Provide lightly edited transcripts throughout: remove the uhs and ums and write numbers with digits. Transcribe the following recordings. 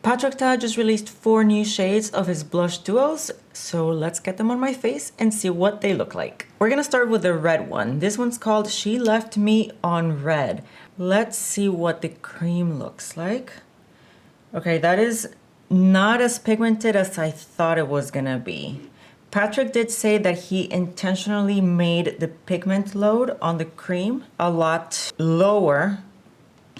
Patrick Ta just released 4 new shades of his blush duos, so let's get them on my face and see what they look like. We're gonna start with the red one. This one's called She Left Me on Red. Let's see what the cream looks like. Okay, that is not as pigmented as I thought it was gonna be. Patrick did say that he intentionally made the pigment load on the cream a lot lower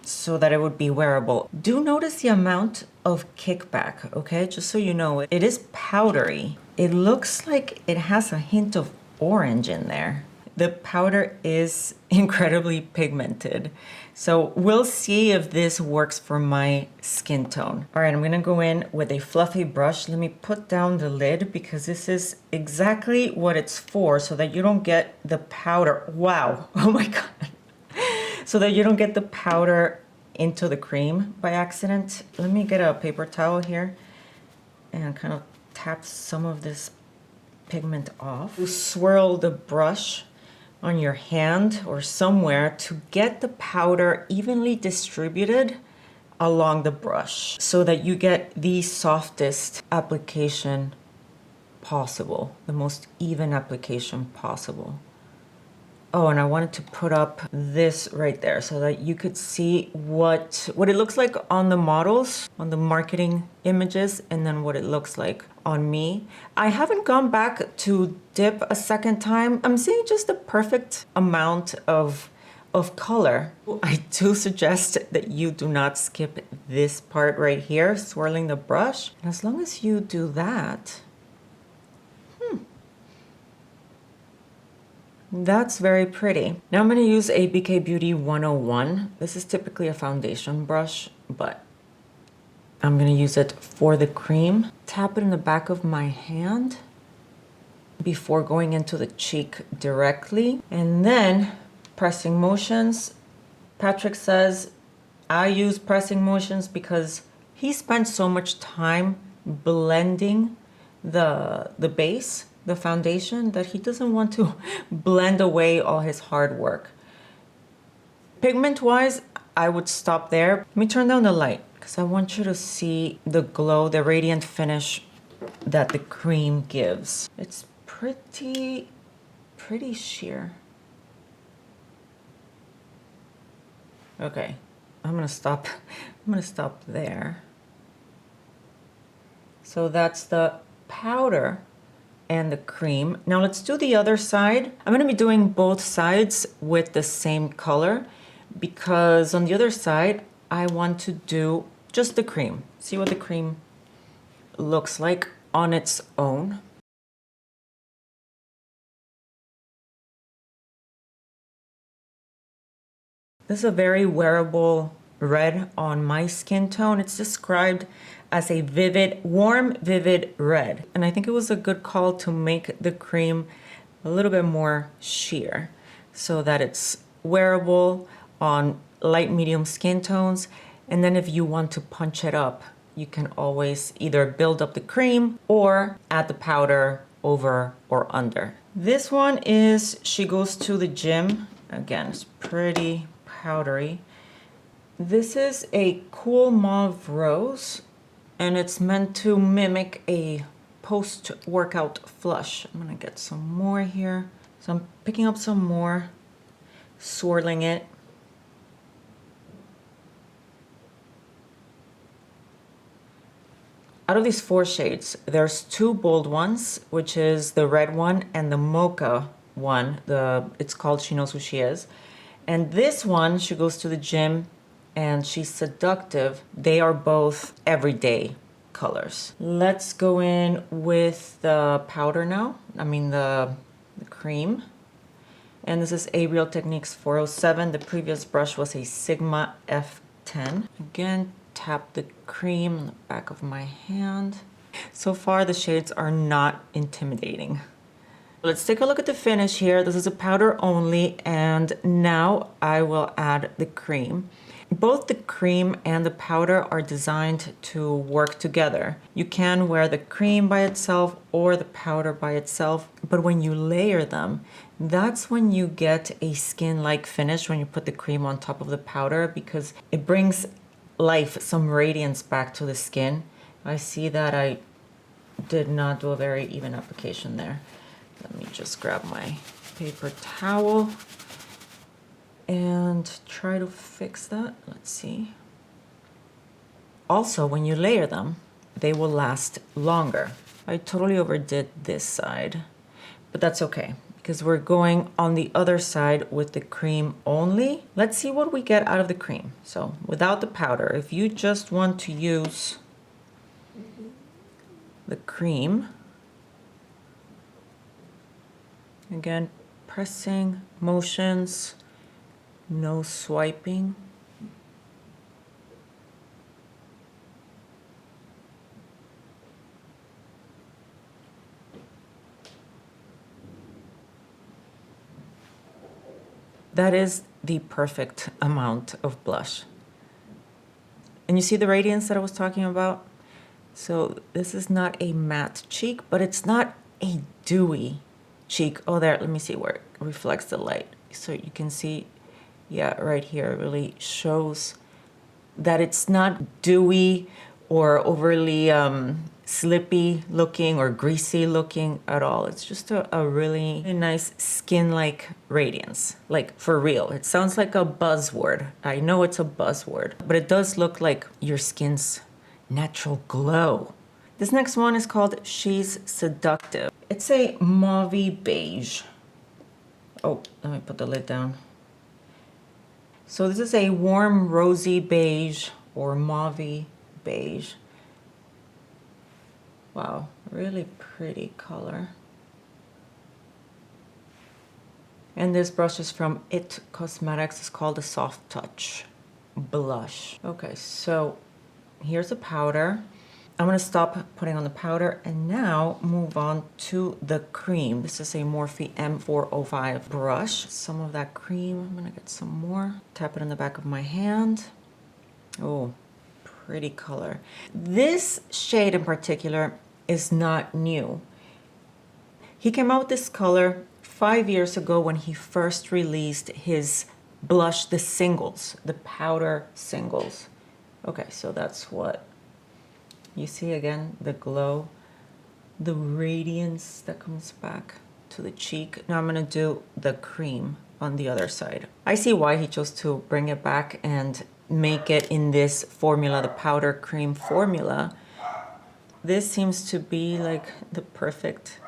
so that it would be wearable. Do notice the amount of kickback, okay? Just so you know, it is powdery. It looks like it has a hint of orange in there. The powder is incredibly pigmented. So we'll see if this works for my skin tone. All right, I'm gonna go in with a fluffy brush. Let me put down the lid because this is exactly what it's for, so that you don't get the powder. Wow, oh my God. So that you don't get the powder into the cream by accident. Let me get a paper towel here and kind of tap some of this pigment off. You swirl the brush on your hand or somewhere to get the powder evenly distributed along the brush so that you get the softest application possible, the most even application possible. Oh, and I wanted to put up this right there so that you could see what it looks like on the models, on the marketing images, and then what it looks like on me. I haven't gone back to dip a second time. I'm seeing just the perfect amount of color. I do suggest that you do not skip this part right here, swirling the brush. And as long as you do that, that's very pretty. Now I'm going to use a BK Beauty 101. This is typically a foundation brush, but I'm going to use it for the cream. Tap it in the back of my hand before going into the cheek directly. And then pressing motions. Patrick says I use pressing motions because he spent so much time blending the base, the foundation, that he doesn't want to blend away all his hard work. Pigment wise, I would stop there. Let me turn down the light because I want you to see the glow, the radiant finish that the cream gives. It's pretty sheer. Okay, I'm gonna stop there. So that's the powder and the cream. Now let's do the other side. I'm gonna be doing both sides with the same color because on the other side, I want to do just the cream. See what the cream looks like on its own. This is a very wearable red on my skin tone. It's described as a vivid, warm, vivid red. And I think it was a good call to make the cream a little bit more sheer so that it's wearable on light, medium skin tones. And then if you want to punch it up, you can always either build up the cream or add the powder over or under. This one is She Goes to the Gym. Again, it's pretty powdery. This is a cool mauve rose, and it's meant to mimic a post-workout flush. I'm gonna get some more here. So I'm picking up some more, swirling it. Out of these 4 shades, there's 2 bold ones, which is the red one and the mocha one. It's called She Knows Who She Is. And this one, She Goes to the Gym, and She's Seductive. They are both everyday colors. Let's go in with the powder now. I mean the cream. And this is a Real Techniques 407. The previous brush was a Sigma F10. Again, tap the cream on the back of my hand. So far, the shades are not intimidating. Let's take a look at the finish here. This is a powder only, and now I will add the cream. Both the cream and the powder are designed to work together. You can wear the cream by itself or the powder by itself, but when you layer them, that's when you get a skin-like finish when you put the cream on top of the powder, because it brings life, some radiance back to the skin. I see that I did not do a very even application there. Let me just grab my paper towel and try to fix that. Let's see. Also, when you layer them, they will last longer. I totally overdid this side, but that's okay because we're going on the other side with the cream only. Let's see what we get out of the cream. So without the powder, if you just want to use the cream, again, pressing motions, no swiping. That is the perfect amount of blush. And you see the radiance that I was talking about? So this is not a matte cheek, but it's not a dewy cheek. Oh, there, let me see where it reflects the light. So you can see, yeah, right here, it really shows that it's not dewy or overly slippy looking or greasy looking at all. It's just a really nice skin-like radiance, like for real. It sounds like a buzzword. I know it's a buzzword, but it does look like your skin's natural glow. This next one is called She's Seductive. It's a mauve beige. Oh, let me put the lid down. So this is a warm rosy beige or mauve beige. Wow, really pretty color. And this brush is from It Cosmetics. It's called a Soft Touch Blush. Okay, so here's a powder. I'm gonna stop putting on the powder and now move on to the cream. This is a Morphe M405 brush. Some of that cream, I'm gonna get some more. Tap it in the back of my hand. Oh, pretty color. This shade in particular is not new. He came out with this color 5 years ago when he first released his blush, the singles, the powder singles. Okay, so that's what you see again, the glow, the radiance that comes back to the cheek. Now I'm gonna do the cream on the other side. I see why he chose to bring it back and make it in this formula, the powder cream formula. This seems to be like the perfect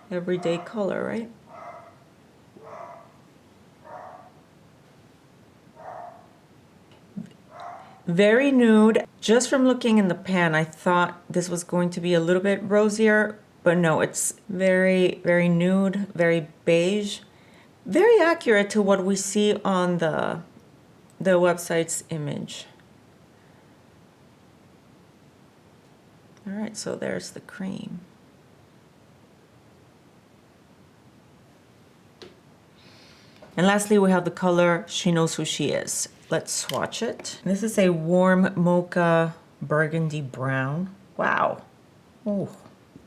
everyday color, right? Very nude. Just from looking in the pan, I thought this was going to be a little bit rosier, but no, it's very, very nude, very beige. Very accurate to what we see on the website's image. All right, so there's the cream. And lastly, we have the color She Knows Who She Is. Let's swatch it. This is a warm mocha burgundy brown. Wow. Oh,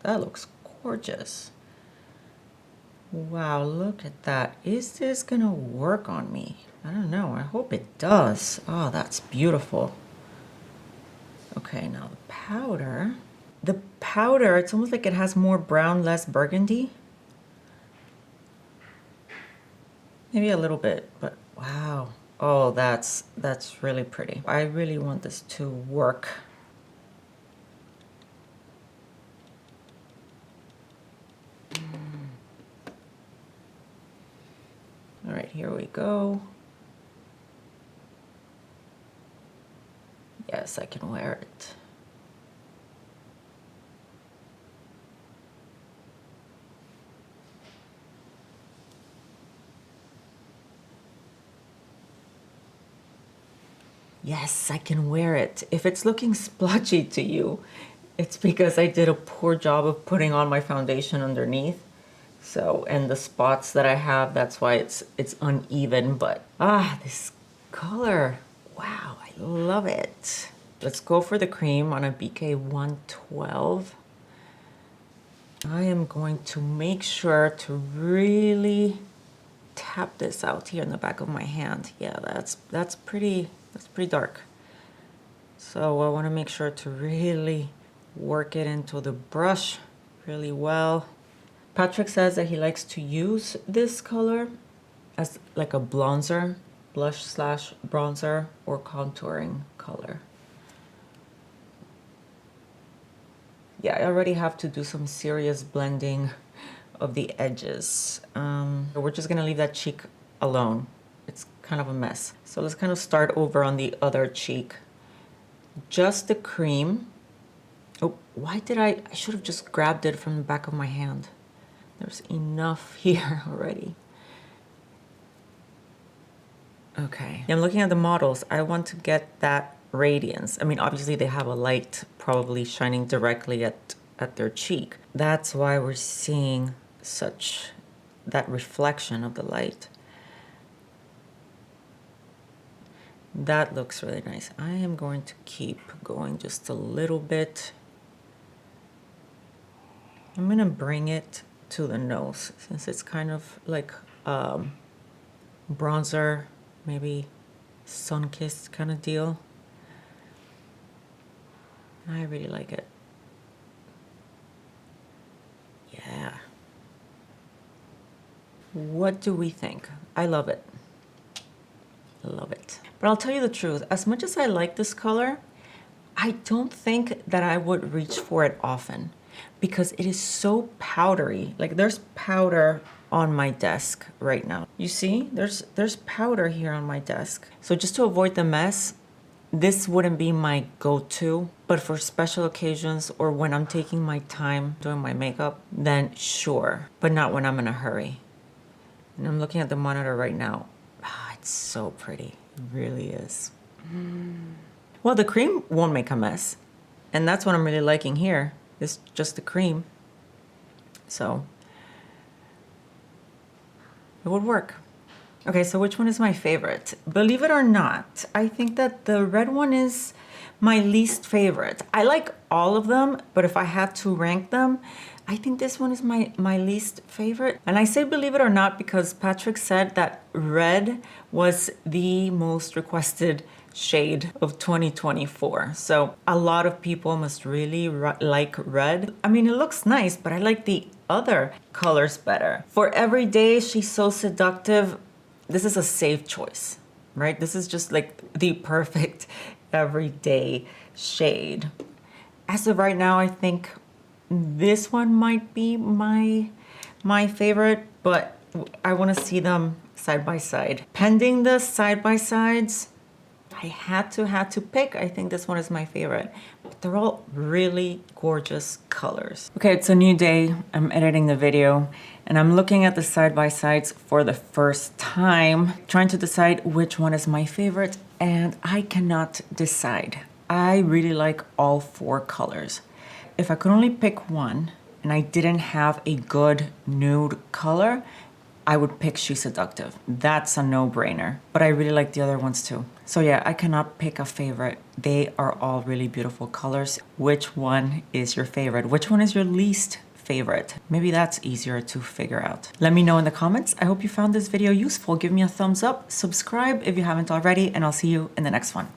that looks gorgeous. Wow, look at that. Is this gonna work on me? I don't know, I hope it does. Oh, that's beautiful. Okay, now the powder. The powder, it's almost like it has more brown, less burgundy. Maybe a little bit, but wow. Oh, that's really pretty. I really want this to work. All right, here we go. Yes, I can wear it. Yes, I can wear it. If it's looking splotchy to you, it's because I did a poor job of putting on my foundation underneath. So, and the spots that I have, that's why it's uneven, but this color, wow, I love it. Let's go for the cream on a BK 112. I am going to make sure to really tap this out here in the back of my hand. Yeah, that's pretty dark. So I want to make sure to really work it into the brush really well. Patrick says that he likes to use this color as like a bronzer, blush slash bronzer, or contouring color. Yeah, I already have to do some serious blending of the edges. We're just gonna leave that cheek alone. It's kind of a mess. So let's kind of start over on the other cheek. Just the cream. Oh, why did I should have just grabbed it from the back of my hand. There's enough here already. Okay, I'm looking at the models. I want to get that radiance. I mean, obviously they have a light probably shining directly at their cheek. That's why we're seeing such that reflection of the light. That looks really nice. I am going to keep going just a little bit. I'm gonna bring it to the nose since it's kind of like bronzer, maybe sun-kissed kind of deal. I really like it. Yeah. What do we think? I love it. I love it. But I'll tell you the truth, as much as I like this color, I don't think that I would reach for it often because it is so powdery. Like there's powder on my desk right now. You see, there's powder here on my desk. So just to avoid the mess, this wouldn't be my go-to, but for special occasions or when I'm taking my time doing my makeup, then sure, but not when I'm in a hurry. And I'm looking at the monitor right now. Ah, it's so pretty. It really is. Well, the cream won't make a mess. And that's what I'm really liking here. It's just the cream. So it would work. Okay, so which one is my favorite? Believe it or not, I think that the red one is my least favorite. I like all of them, but if I had to rank them, I think this one is my least favorite. And I say believe it or not because Patrick said that red was the most requested shade of 2024. So a lot of people must really like red. I mean, it looks nice, but I like the other colors better. For every day, she's so seductive. This is a safe choice, right? This is just like the perfect everyday shade. As of right now, I think this one might be my favorite, but I want to see them side by side. Pending the side by sides, I had to pick. I think this one is my favorite. But they're all really gorgeous colors. Okay, it's a new day. I'm editing the video and I'm looking at the side by sides for the first time, trying to decide which one is my favorite, and I cannot decide. I really like all four colors. If I could only pick one and I didn't have a good nude color, I would pick She's Seductive. That's a no-brainer. But I really like the other ones too. So yeah, I cannot pick a favorite. They are all really beautiful colors. Which one is your favorite? Which one is your least favorite? Maybe that's easier to figure out. Let me know in the comments. I hope you found this video useful. Give me a thumbs up, subscribe if you haven't already, and I'll see you in the next one.